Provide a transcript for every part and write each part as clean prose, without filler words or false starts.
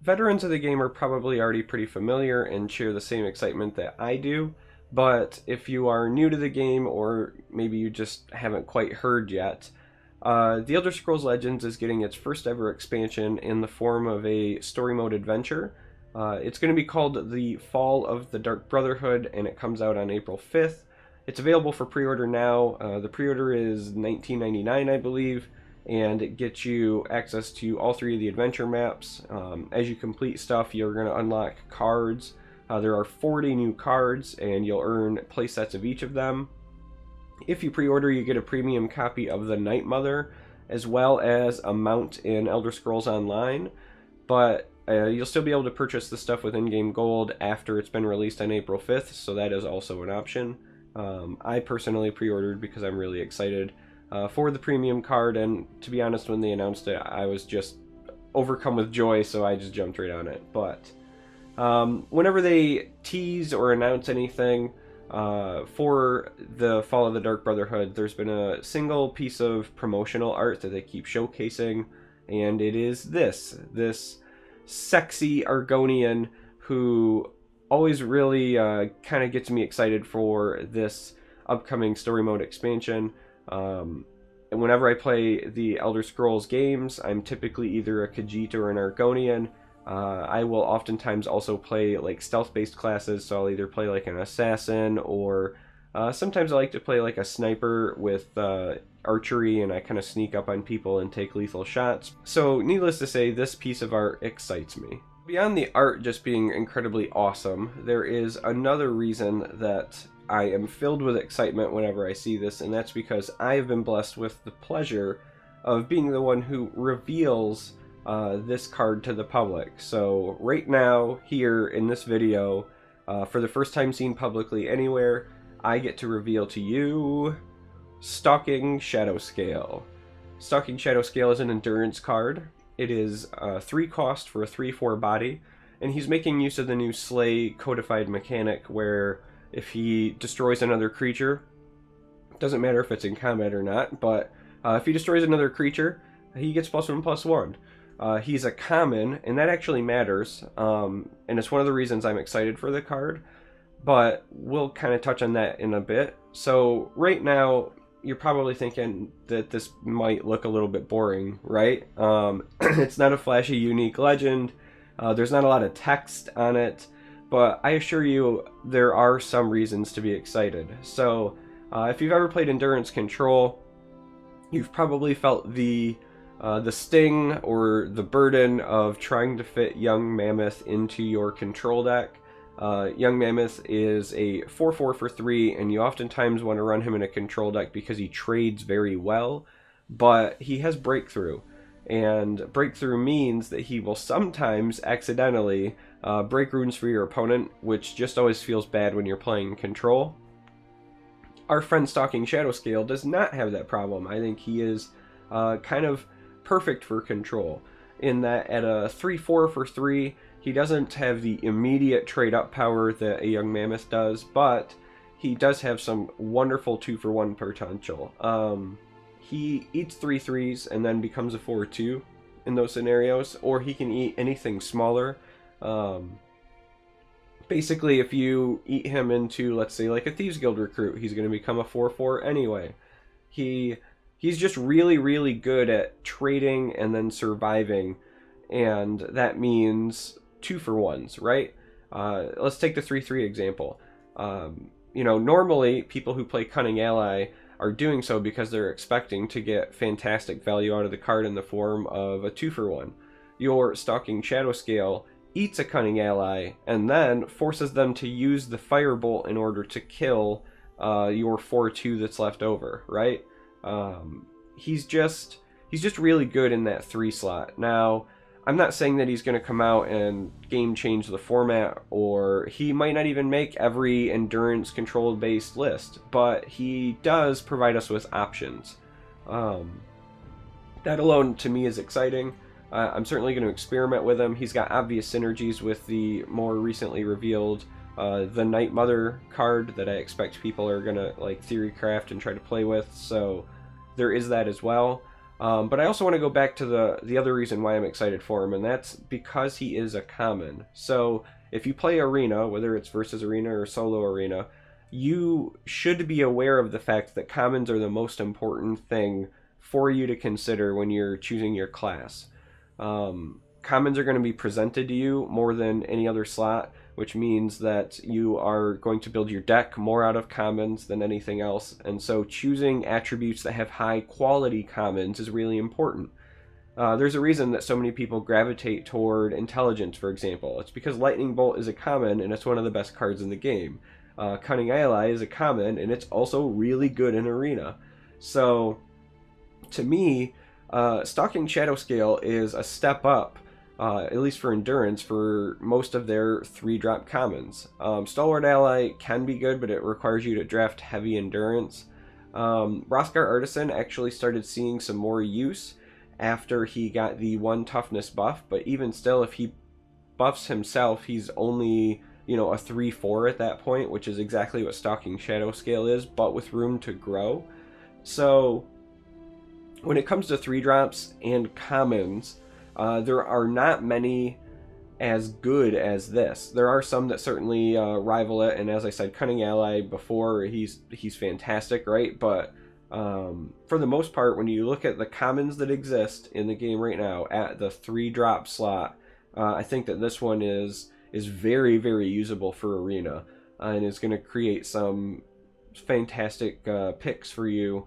veterans of the game are probably already pretty familiar and share the same excitement that I do, but if you are new to the game or maybe you just haven't quite heard yet, The Elder Scrolls Legends is getting its first ever expansion in the form of a story mode adventure. It's going to be called The Fall of the Dark Brotherhood, and it comes out on April 5th. It's available for pre-order now. The pre-order is $19.99, I believe, and it gets you access to all 3 of the adventure maps. As you complete stuff, you're going to unlock cards. There are 40 new cards, and you'll earn playsets of each of them. If you pre-order, you get a premium copy of the Night Mother, as well as a mount in Elder Scrolls Online, but you'll still be able to purchase the stuff with in-game gold after it's been released on April 5th, so that is also an option. I personally pre-ordered because I'm really excited for the premium card, and to be honest, when they announced it, I was just overcome with joy, so I just jumped right on it. But whenever they tease or announce anything for the Fall of the Dark Brotherhood, there's been a single piece of promotional art that they keep showcasing, and it is this sexy Argonian who always really kind of gets me excited for this upcoming story mode expansion. And whenever I play the Elder Scrolls games, I'm typically either a Khajiit or an Argonian. I will oftentimes also play like stealth-based classes, so I'll either play like an assassin, or sometimes I like to play like a sniper with archery, and I kind of sneak up on people and take lethal shots. So needless to say, this piece of art excites me. Beyond the art just being incredibly awesome, there is another reason that I am filled with excitement whenever I see this, and that's because I have been blessed with the pleasure of being the one who reveals this card to the public. So right now, here in this video, for the first time seen publicly anywhere, I get to reveal to you Stalking Shadowscale. Stalking Shadowscale is an endurance card. It is 3 cost for a 3/4 body, and he's making use of the new Slay codified mechanic where if he destroys another creature, doesn't matter if it's in combat or not, but if he destroys another creature, he gets +1/+1. He's a common, and that actually matters, and it's one of the reasons I'm excited for the card, but we'll kind of touch on that in a bit. So right now, you're probably thinking that this might look a little bit boring, right? It's not a flashy, unique legend. There's not a lot of text on it, but I assure you there are some reasons to be excited. So if you've ever played Endurance Control, you've probably felt the sting or the burden of trying to fit Young Mammoth into your control deck. Young Mammoth is a 4/4 for 3, and you oftentimes want to run him in a control deck because he trades very well, but he has Breakthrough, and Breakthrough means that he will sometimes accidentally break runes for your opponent, which just always feels bad when you're playing control. Our friend Stalking Shadowscale does not have that problem. I think he is kind of perfect for control, in that at a 3/4 for 3, he doesn't have the immediate trade up power that a Young Mammoth does, but he does have some wonderful 2-for-1 potential. He eats 3 3s and then becomes a 4/2 in those scenarios, or he can eat anything smaller. Basically, if you eat him into, let's say, like a Thieves Guild recruit, he's going to become a 4/4 anyway. He's just really, really good at trading and then surviving, and that means 2-for-1s, right? Let's take the 3/3 example. Normally people who play Cunning Ally are doing so because they're expecting to get fantastic value out of the card in the form of a 2-for-1. Your Stalking Shadowscale eats a Cunning Ally and then forces them to use the Firebolt in order to kill your 4/2 that's left over, right? He's just really good in that 3 slot. Now, I'm not saying that he's going to come out and game change the format, or he might not even make every endurance control based list, but he does provide us with options. That alone to me is exciting. I'm certainly going to experiment with him. He's got obvious synergies with the more recently revealed the Night Mother card that I expect people are going to like theorycraft and try to play with, so there is that as well. But I also want to go back to the other reason why I'm excited for him, and that's because he is a common. So if you play arena, whether it's versus arena or solo arena, you should be aware of the fact that commons are the most important thing for you to consider when you're choosing your class. Commons are going to be presented to you more than any other slot, which means that you are going to build your deck more out of commons than anything else. And so choosing attributes that have high quality commons is really important. There's a reason that so many people gravitate toward intelligence, for example. It's because Lightning Bolt is a common and it's one of the best cards in the game. Cunning Ally is a common and it's also really good in arena. So to me, Stalking Shadowscale is a step up, at least for endurance, for most of their 3-drop commons. Stalwart Ally can be good, but it requires you to draft heavy endurance. Roskar Artisan actually started seeing some more use after he got the 1 toughness buff, but even still, if he buffs himself, he's only, a 3-4 at that point, which is exactly what Stalking Shadowscale is, but with room to grow. So when it comes to 3-drops and commons, there are not many as good as this. There are some that certainly rival it, and as I said, Cunning Ally before, he's fantastic, right? But for the most part, when you look at the commons that exist in the game right now at the 3-drop slot, I think that this one is very, very usable for arena, and is going to create some fantastic picks for you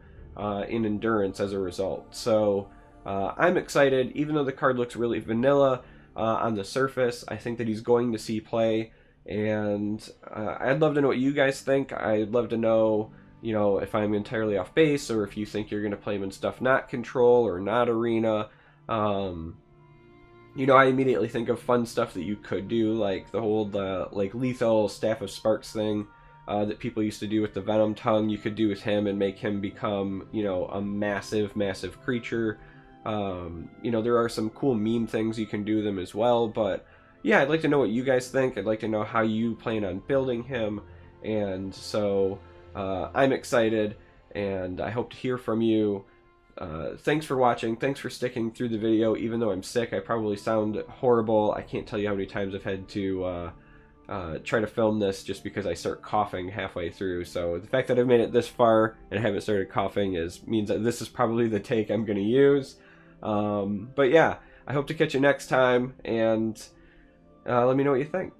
in endurance as a result. So I'm excited, even though the card looks really vanilla on the surface. I think that he's going to see play, and I'd love to know what you guys think. I'd love to know, if I'm entirely off base, or if you think you're going to play him in stuff not control or not arena. I immediately think of fun stuff that you could do, like the whole lethal Staff of Sparks thing that people used to do with the Venom Tongue. You could do with him and make him become, a massive, massive creature. There are some cool meme things you can do with him as well, but yeah, I'd like to know what you guys think. I'd like to know how you plan on building him, and so I'm excited, and I hope to hear from you. Thanks for watching. Thanks for sticking through the video. Even though I'm sick, I probably sound horrible. I can't tell you how many times I've had to try to film this just because I start coughing halfway through. So the fact that I've made it this far and I haven't started coughing means that this is probably the take I'm going to use. But yeah, I hope to catch you next time, and let me know what you think.